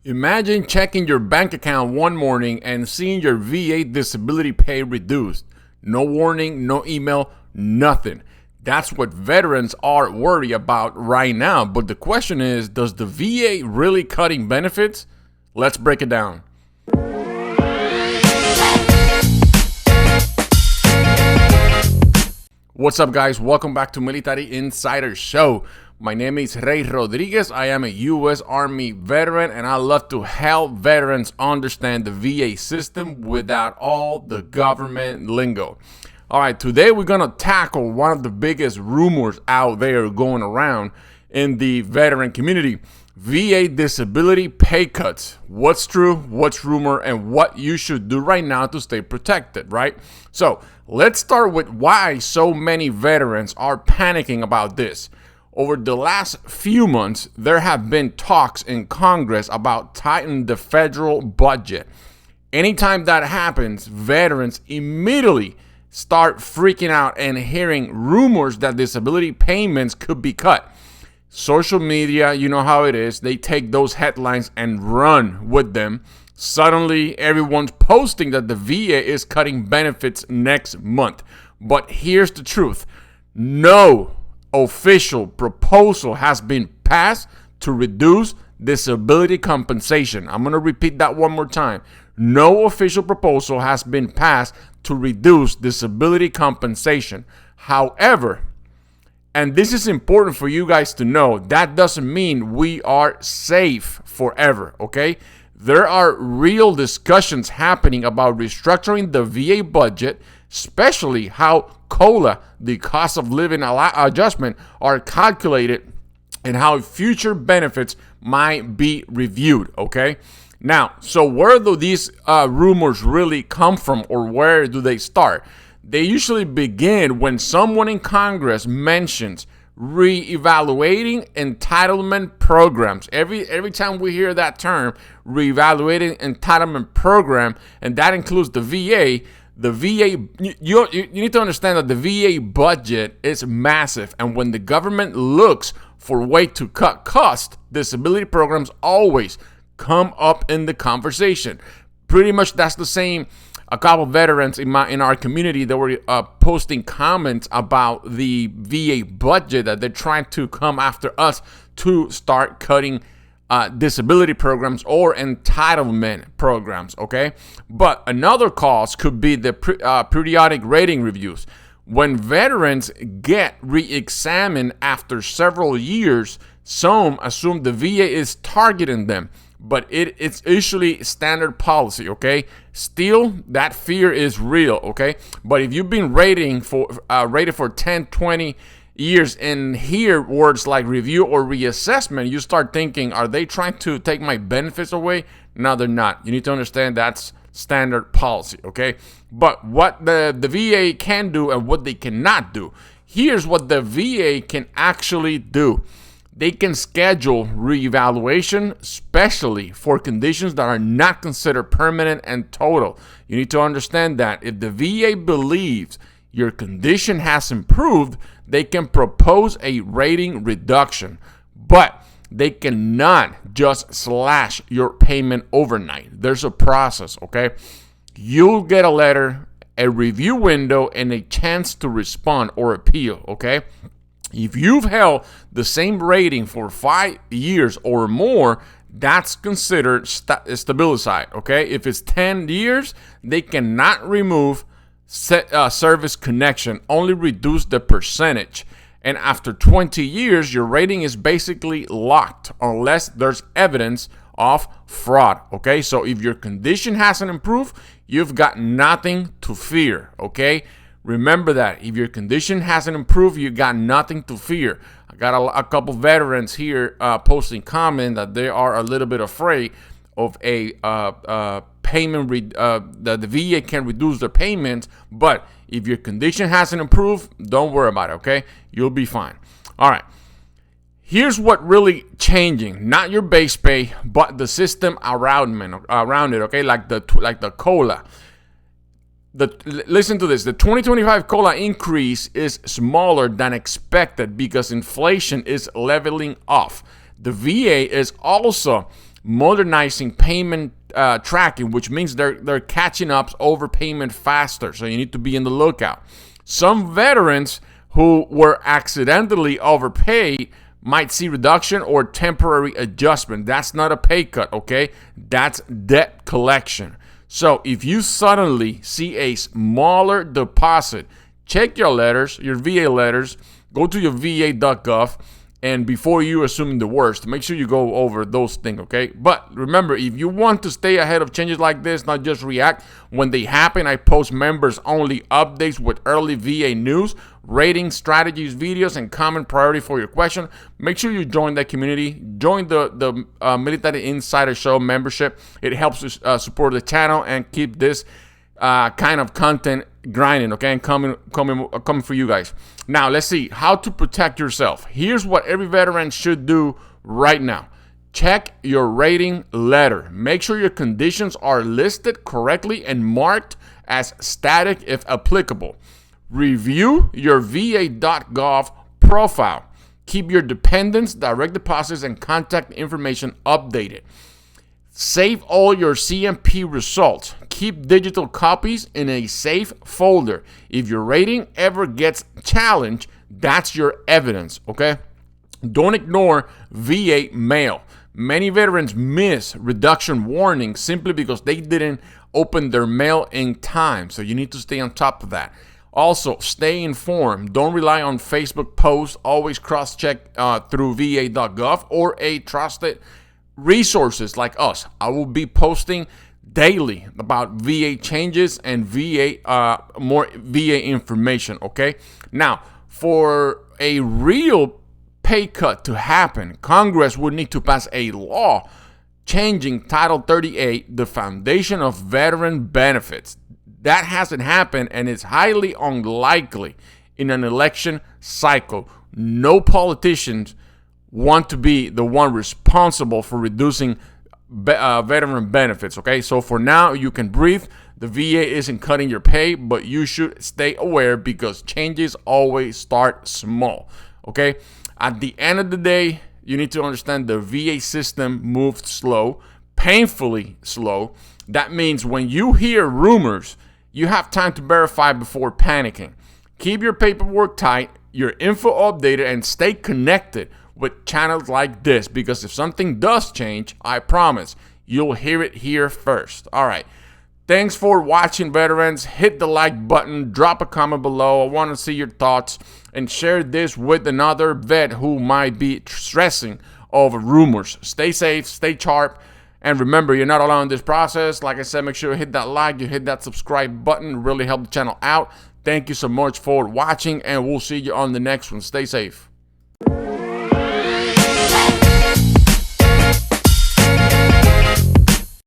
Imagine checking your bank account one morning and seeing your VA disability pay reduced. No warning, no email, nothing. That's what veterans are worried about right now. But the question is, does the VA really cutting benefits? Let's break it down. What's up, guys? Welcome back to Military Insider Show. My name is Rey Rodriguez. I am a U.S. Army veteran, and I love to help veterans understand the VA system without all the government lingo. All right, today we're going to tackle one of the biggest rumors out there going around in the veteran community. VA disability pay cuts. What's true, what's rumor, and what you should do right now to stay protected, right? So let's start with why so many veterans are panicking about this. Over the last few months, there have been talks in Congress about tightening the federal budget. Anytime that happens, veterans immediately start freaking out and hearing rumors that disability payments could be cut. Social media, you know how it is. They take those headlines and run with them. Suddenly, everyone's posting that the VA is cutting benefits next month. But here's the truth. No official proposal has been passed to reduce disability compensation. I'm going to repeat that one more time. No official proposal has been passed to reduce disability compensation. However, and this is important for you guys to know, that doesn't mean we are safe forever, okay? There are real discussions happening about restructuring the VA budget, especially how COLA, the cost of living adjustment, are calculated and how future benefits might be reviewed, okay? Now, so where do these rumors really come from, or where do they start? They usually begin when someone in Congress mentions reevaluating entitlement programs. Every time we hear that term, reevaluating entitlement program, and that includes the VA. The VA, you need to understand that the VA budget is massive, and when the government looks for a way to cut costs, disability programs always come up in the conversation. Pretty much that's the same. A couple of veterans in our community that were posting comments about the VA budget, that they're trying to come after us to start cutting disability programs or entitlement programs, okay? But another cause could be the periodic rating reviews. When veterans get re-examined after several years, some assume the VA is targeting them, but it's usually standard policy, okay? Still, that fear is real, okay? But if you've been rated for 10, 20 years and hear words like review or reassessment, you start thinking, are they trying to take my benefits away? No, they're not. You need to understand that's standard policy, okay? But what the VA can do and what they cannot do. Here's what the VA can actually do. They can schedule reevaluation, especially for conditions that are not considered permanent and total. You need to understand that if the VA believes your condition has improved, they can propose a rating reduction, but they cannot just slash your payment overnight. There's a process, okay? You'll get a letter, a review window, and a chance to respond or appeal, okay? If you've held the same rating for 5 years or more, that's considered stabilized, okay? If it's 10 years, they cannot remove service connection, only reduce the percentage. And after 20 years, your rating is basically locked unless there's evidence of fraud, okay? So if your condition hasn't improved, you've got nothing to fear, okay? Remember that. If your condition hasn't improved, you got nothing to fear. I got a couple veterans here posting comment that they are a little bit afraid of a payment, that the VA can reduce their payments. But if your condition hasn't improved, don't worry about it, okay? You'll be fine. All right. Here's what really changing. Not your base pay, but the system around it, okay? Like the COLA. Listen to this. The 2025 COLA increase is smaller than expected because inflation is leveling off. The VA is also modernizing payment tracking, which means they're catching up overpayment faster. So you need to be in the lookout. Some veterans who were accidentally overpaid might see reduction or temporary adjustment. That's not a pay cut, okay? That's debt collection. So if you suddenly see a smaller deposit, check your letters, your VA letters, go to your va.gov, and before you assuming the worst, make sure you go over those things, okay? But remember, if you want to stay ahead of changes like this, not just react when they happen, I post members-only updates with early VA news, rating, strategies, videos, and common priority for your question. Make sure you join that community. Join the Military Insider Show membership. It helps us support the channel and keep this kind of content grinding, okay, and coming for you guys. Now, let's see how to protect yourself. Here's what every veteran should do right now. Check your rating letter. Make sure your conditions are listed correctly and marked as static if applicable. Review your va.gov profile. Keep your dependents, direct deposits, and contact information updated. Save all your CMP results. Keep digital copies in a safe folder. If your rating ever gets challenged, that's your evidence, okay? Don't ignore VA mail. Many veterans miss reduction warnings simply because they didn't open their mail in time, so you need to stay on top of that. Also, stay informed. Don't rely on Facebook posts. Always cross-check through va.gov or a trusted resources like us. I will be posting daily about VA changes and more VA information, okay? Now, for a real pay cut to happen, Congress would need to pass a law changing Title 38, the foundation of veteran benefits. That hasn't happened, and it's highly unlikely in an election cycle. No politicians want to be the one responsible for reducing veteran benefits, okay? So for now, you can breathe. The VA isn't cutting your pay, but you should stay aware because changes always start small, okay? At the end of the day, you need to understand the VA system moves slow, painfully slow. That means when you hear rumors, you have time to verify before panicking. Keep your paperwork tight, your info updated, and stay connected with channels like this, because if something does change, I promise you'll hear it here first. All right. Thanks for watching, veterans. Hit the like button, drop a comment below. I want to see your thoughts, and share this with another vet who might be stressing over rumors. Stay safe, stay sharp, and remember, you're not alone in this process. Like I said, make sure you hit that like, you hit that subscribe button. Really help the channel out. Thank you so much for watching, and we'll see you on the next one. Stay safe.